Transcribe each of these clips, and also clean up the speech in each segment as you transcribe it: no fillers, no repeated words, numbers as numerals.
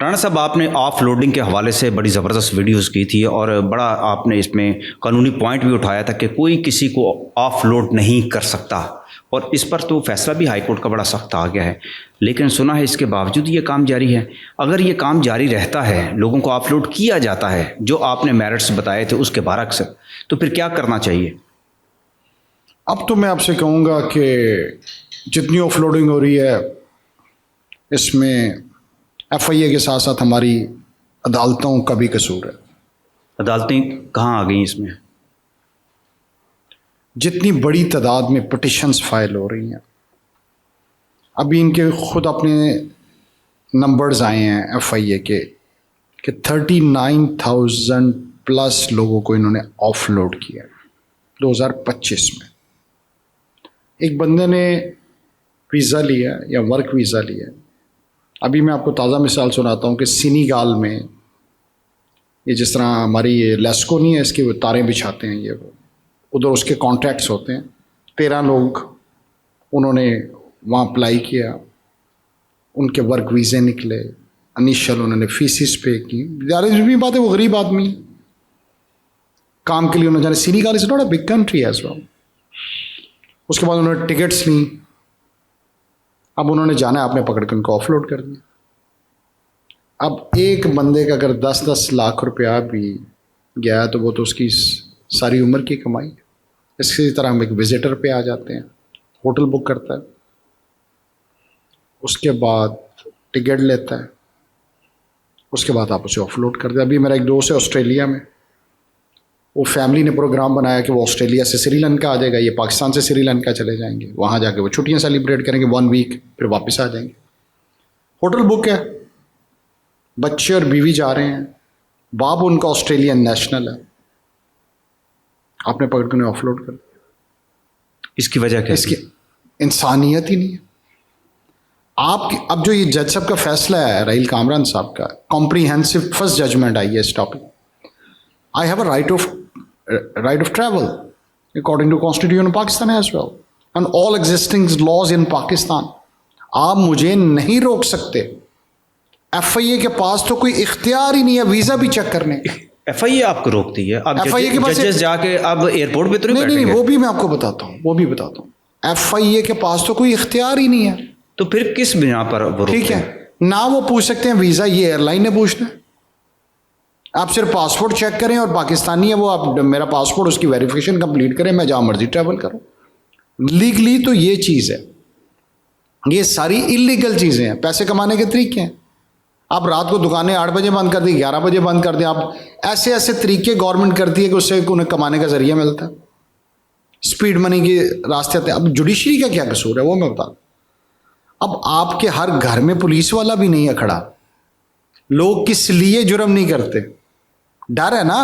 राणा साहब, आपने of loading के हवाले से बड़ी ज़बरदस्त वीडियोस की थी और बड़ा आपने इसमें कानूनी पॉइंट भी उठाया था कि कोई किसी को ऑफ लोड नहीं कर सकता, और इस पर तो फैसला भी हाई कोर्ट का बड़ा सख्त आ गया है। लेकिन सुना है इसके बावजूद ये काम जारी है। अगर ये काम जारी रहता है, लोगों को ऑफ लोड किया जाता है जो आपने मेरिट्स बताए थे उसके बरक्स, तो फिर क्या करना चाहिए? अब तो मैं आपसे कहूँगा कि जितनी ऑफ लोडिंग हो रही है इसमें FIA के साथ साथ हमारी अदालतों का भी कसूर है। अदालतें कहाँ आ गई इसमें? जितनी बड़ी तादाद में पिटिशंस फाइल हो रही हैं, अभी इनके खुद अपने नंबर्स आए हैं FIA के कि 39,000 प्लस लोगों को इन्होंने ऑफ लोड किया 2025 में। एक बंदे ने वीज़ा लिया या वर्क वीज़ा लिया, अभी मैं आपको ताज़ा मिसाल सुनाता हूँ कि सेनेगल में ये जिस तरह हमारी ये लेस्को नहीं है, इसके वो तारें बिछाते हैं, ये वो उधर उसके कॉन्ट्रैक्ट्स होते हैं। 13 लोग उन्होंने वहाँ अप्लाई किया, उनके वर्क वीज़े निकले, इनिशियल उन्होंने फीसिस पे की। ज़ाहिर बात है वो गरीब आदमी काम के लिए उन्होंने जाने, Senegal is not a big country as well. उसके बाद उन्होंने टिकट्स ली, अब उन्होंने जाना है, आपने पकड़ के उनको ऑफलोड कर दिया। अब एक बंदे का अगर 10-10 लाख रुपया भी गया तो वो तो उसकी सारी उम्र की कमाई है। इसी तरह हम एक विजिटर पे आ जाते हैं, होटल बुक करता है, उसके बाद टिकट लेता है, उसके बाद आप उसे ऑफलोड कर दे। अभी मेरा एक दोस्त है ऑस्ट्रेलिया में, वो फैमिली ने प्रोग्राम बनाया कि वो ऑस्ट्रेलिया से श्रीलंका आ जाएगा, ये पाकिस्तान से श्रीलंका चले जाएंगे, वहाँ जाके वो छुट्टियाँ सेलिब्रेट करेंगे 1 वीक, फिर वापस आ जाएंगे। होटल बुक है, बच्चे और बीवी जा रहे हैं, बाप उनका ऑस्ट्रेलियन नेशनल है, आपने पकड़ कर उन्हें ऑफलोड कर दिया। इसकी वजह क्या? इसकी इंसानियत ही नहीं है। आप अब जो ये जज साहब का फैसला है, राहील कामरान साहब का, कॉम्प्रीहेंसिव फर्स्ट जजमेंट आई है इस topic. I have a right of travel according to Constitution of Pakistan as well and all existing laws in Pakistan. आप मुझे नहीं रोक सकते। FIA के पास तो कोई इख्तियार ही नहीं है वीज़ा भी चेक करने। FIA आपको रोकती है? अब FIA के पास जजेस जाके अब एयरपोर्ट पे तो नहीं नहीं, वो भी मैं आपको बताता हूँ, FIA के पास तो कोई इख्तियार ही नहीं है। तो फिर किस बिना पर वो ठीक है ना, वो पूछ सकते हैं वीज़ा, ये एयरलाइन ने पूछना है। आप सिर्फ पासपोर्ट चेक करें और पाकिस्तानी है वो, आप मेरा पासपोर्ट उसकी वेरिफिकेशन कंप्लीट करें, मैं जहाँ मर्जी ट्रैवल करूँ। लीगली तो ये चीज़ है, ये सारी इलीगल चीज़ें हैं, पैसे कमाने के तरीके हैं। आप रात को दुकानें 8 बजे बंद कर दी, 11 बजे बंद कर दें, आप ऐसे ऐसे तरीके गवर्नमेंट करती है कि उससे उन्हें कमाने का जरिया मिलता है, स्पीड मनी के रास्ते आते हैं। अब जुडिशरी का क्या कसूर है वो मैं बता। अब आपके हर घर में पुलिस वाला भी नहीं है खड़ा, लोग किस लिए जुर्म नहीं करते? डर है ना,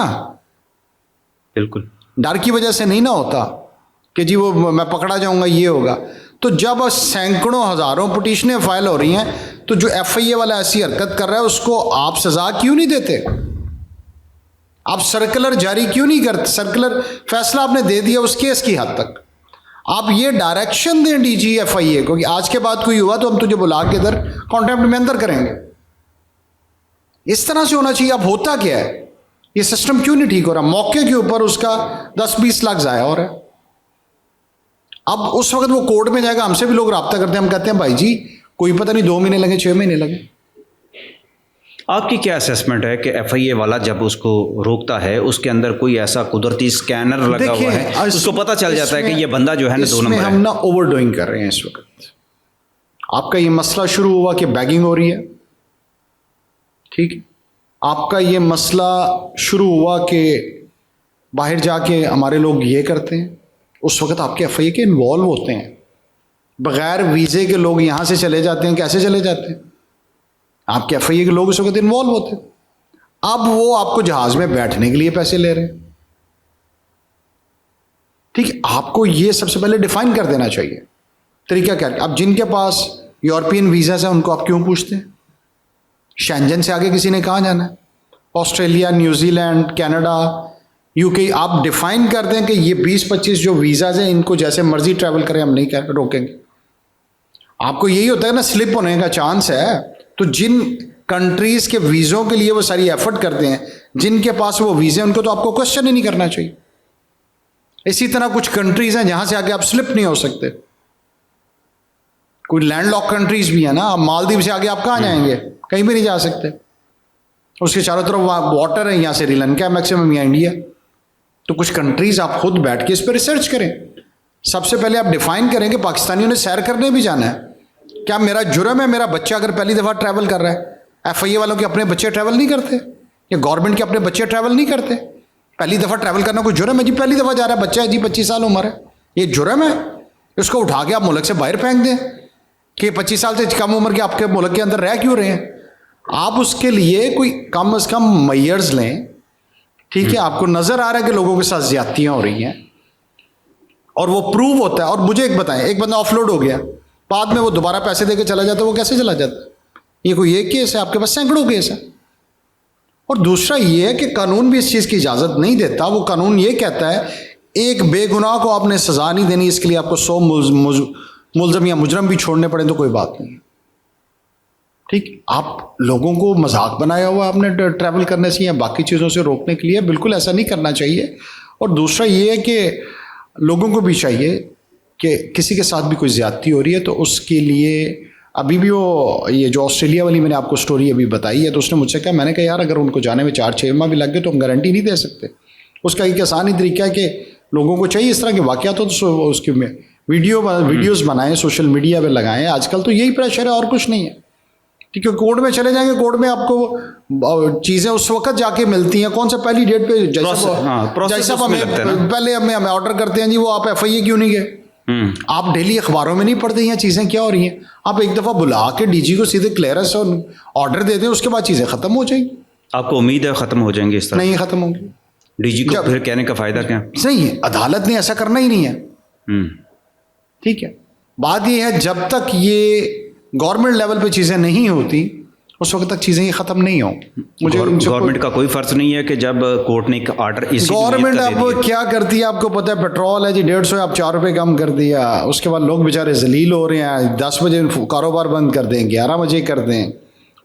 बिल्कुल डर की वजह से नहीं ना होता कि जी वो मैं पकड़ा जाऊंगा ये होगा। तो जब सैकड़ों हजारों पिटीशनें फाइल हो रही हैं तो जो FIA वाला ऐसी हरकत कर रहा है उसको आप सजा क्यों नहीं देते? आप सर्कुलर जारी क्यों नहीं करते? सर्कुलर फैसला आपने दे दिया उस केस की हद तक, आप ये डायरेक्शन दें DG FIA को कि आज के बाद कोई हुआ तो हम तुझे बुला के इधर कॉन्टेम्प्ट में अंदर करेंगे। इस तरह से होना चाहिए। अब होता क्या है, ये सिस्टम क्यों नहीं ठीक हो रहा? मौके के ऊपर उसका 10-20 लाख जाया हो रहा है। अब उस वक्त वो कोर्ट में जाएगा, हमसे भी लोग रब्ता करते हैं, हम कहते हैं भाई जी कोई पता नहीं 2 महीने लगे 6 महीने लगे। आपकी क्या असेसमेंट है कि FIA वाला जब उसको रोकता है उसके अंदर कोई ऐसा कुदरती स्कैनर लगा हुआ है, उसको पता चल जाता है कि ये बंदा जो है ना 2 नंबर है? हम ना ओवरडूइंग कर रहे हैं इस वक्त। आपका ये मसला शुरू हुआ कि बैगिंग हो रही है, ठीक, आपका ये मसला शुरू हुआ कि बाहर जाके हमारे लोग ये करते हैं, उस वक्त आपके FIA के इन्वॉल्व होते हैं। बगैर वीज़े के लोग यहाँ से चले जाते हैं, कैसे चले जाते हैं? आपके FIA के लोग उस वक्त इन्वॉल्व होते हैं। अब वो आपको जहाज़ में बैठने के लिए पैसे ले रहे हैं, ठीक। आपको ये सबसे पहले डिफाइन कर देना चाहिए तरीका क्या। अब जिनके पास यूरोपियन वीज़ा है उनको आप क्यों पूछते हैं? शेंजन से आगे किसी ने कहाँ जाना है? ऑस्ट्रेलिया, न्यूजीलैंड, कनाडा, UK, आप डिफाइन कर दें कि ये 20-25 जो वीज़ाज हैं इनको जैसे मर्जी ट्रैवल करें, हम नहीं रोकेंगे। आपको यही होता है ना, स्लिप होने का चांस है, तो जिन कंट्रीज़ के वीज़ों के लिए वो सारी एफर्ट करते हैं, जिनके पास वो वीज़े उनको तो आपको क्वेश्चन ही नहीं करना चाहिए। इसी तरह कुछ कंट्रीज़ हैं जहाँ से आगे आप स्लिप नहीं हो सकते। कोई लैंडलॉक कंट्रीज़ भी है ना, अब मालदीव से आगे आप कहाँ जाएंगे? कहीं भी नहीं जा सकते। उसके चारों तरफ वाटर है, यहाँ से श्रीलंका मैक्सिमम या इंडिया। तो कुछ कंट्रीज़ आप खुद बैठ के इस पर रिसर्च करें। सबसे पहले आप डिफाइन करें कि पाकिस्तानियों ने सैर करने भी जाना है। क्या मेरा जुर्म है मेरा बच्चा अगर पहली दफ़ा ट्रैवल कर रहा है? FIA वालों के अपने बच्चे ट्रैवल नहीं करते, या गवर्नमेंट के अपने बच्चे ट्रैवल नहीं करते? पहली दफ़ा ट्रैवल करना कोई जुर्म है जी? पहली दफ़ा जा रहा है बच्चा है जी, 25 साल उम्र है, ये जुर्म है? उसको उठा के आप मुल्क से बाहर फेंक दें कि 25 साल से कम उम्र के आपके मुल्क के अंदर रह क्यों रहे हैं? आप उसके लिए कोई कम अज़ कम मेयर्स लें। ठीक है, आपको नज़र आ रहा है कि लोगों के साथ ज्यादतियाँ हो रही हैं और वो प्रूव होता है। और मुझे एक बताएं, एक बंदा ऑफलोड हो गया, बाद में वो दोबारा पैसे देके चला जाता है, वो कैसे चला जाता है? ये कोई एक केस है? आपके पास सैकड़ों केस है। और दूसरा ये है कि कानून भी इस चीज़ की इजाज़त नहीं देता। वो कानून ये कहता है एक बेगुनाह को आपने सज़ा नहीं देनी, इसके लिए आपको 100 मुलज़म या मुजरम भी छोड़ने पड़े तो कोई बात नहीं। ठीक, आप लोगों को मजाक बनाया हुआ आपने ट्रैवल करने से या बाकी चीज़ों से रोकने के लिए, बिल्कुल ऐसा नहीं करना चाहिए। और दूसरा ये है कि लोगों को भी चाहिए कि किसी के साथ भी कोई ज़्यादती हो रही है तो उसके लिए, अभी भी वो ये जो ऑस्ट्रेलिया वाली मैंने आपको स्टोरी अभी बताई है, तो उसने मुझसे कहा, मैंने कहा यार अगर उनको जाने में 4-6 माह भी लग गए तो हम गारंटी नहीं दे सकते। उसका एक आसान ही तरीका है कि लोगों को चाहिए इस तरह के वाक़यात हो तो उसकी वीडियोज़ बनाएं, सोशल मीडिया पर लगाएं। आजकल तो यही प्रेशर है और कुछ नहीं है। ठीक है, कोर्ट में चले जाएंगे, कोर्ट में आपको चीज़ें उस वक्त जाके मिलती हैं, कौन सा पहली डेट पे, जैसा हमें पहले हमें ऑर्डर करते हैं जी, वो आप FIA क्यों नहीं गए? आप डेली अखबारों में नहीं पढ़ते हैं चीज़ें क्या हो रही हैं? आप एक दफ़ा बुला के DG को सीधे क्लियरेंस और ऑर्डर दे दें, उसके बाद चीज़ें ख़त्म हो जाएंगी। आपको उम्मीद है ख़त्म हो जाएंगी इस तरह? नहीं ख़त्म होंगी। DG को फिर कहने का फ़ायदा क्या? सही है, अदालत ने ऐसा करना ही नहीं है। ठीक है, बात ये है जब तक ये गवर्नमेंट लेवल पे चीज़ें नहीं होती उस वक्त तक चीज़ें ये ख़त्म नहीं हो। मुझे गवर्नमेंट का कोई फ़र्ज नहीं है कि जब कोर्ट ने एक आर्डर इसी गवर्नमेंट अब क्या करती है आपको पता है? पेट्रोल है जी 150 आप 4 रुपये कम कर दिया, उसके बाद लोग बेचारे जलील हो रहे हैं। 10 बजे कारोबार बंद कर दें, 11 बजे कर दें।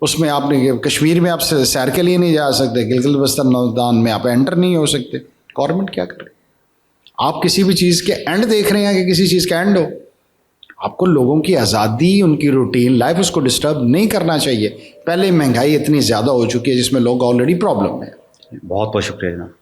उसमें आपने कश्मीर में आप सैर के लिए नहीं जा सकते, गिलगित बल्तिस्तान में आप एंटर नहीं हो सकते। गवर्नमेंट क्या करे? आप किसी भी चीज़ के एंड देख रहे हैं कि किसी चीज़ का एंड हो? आपको लोगों की आज़ादी, उनकी रूटीन लाइफ, उसको डिस्टर्ब नहीं करना चाहिए। पहले महंगाई इतनी ज़्यादा हो चुकी है जिसमें लोग ऑलरेडी प्रॉब्लम है। बहुत बहुत शुक्रिया जनाब।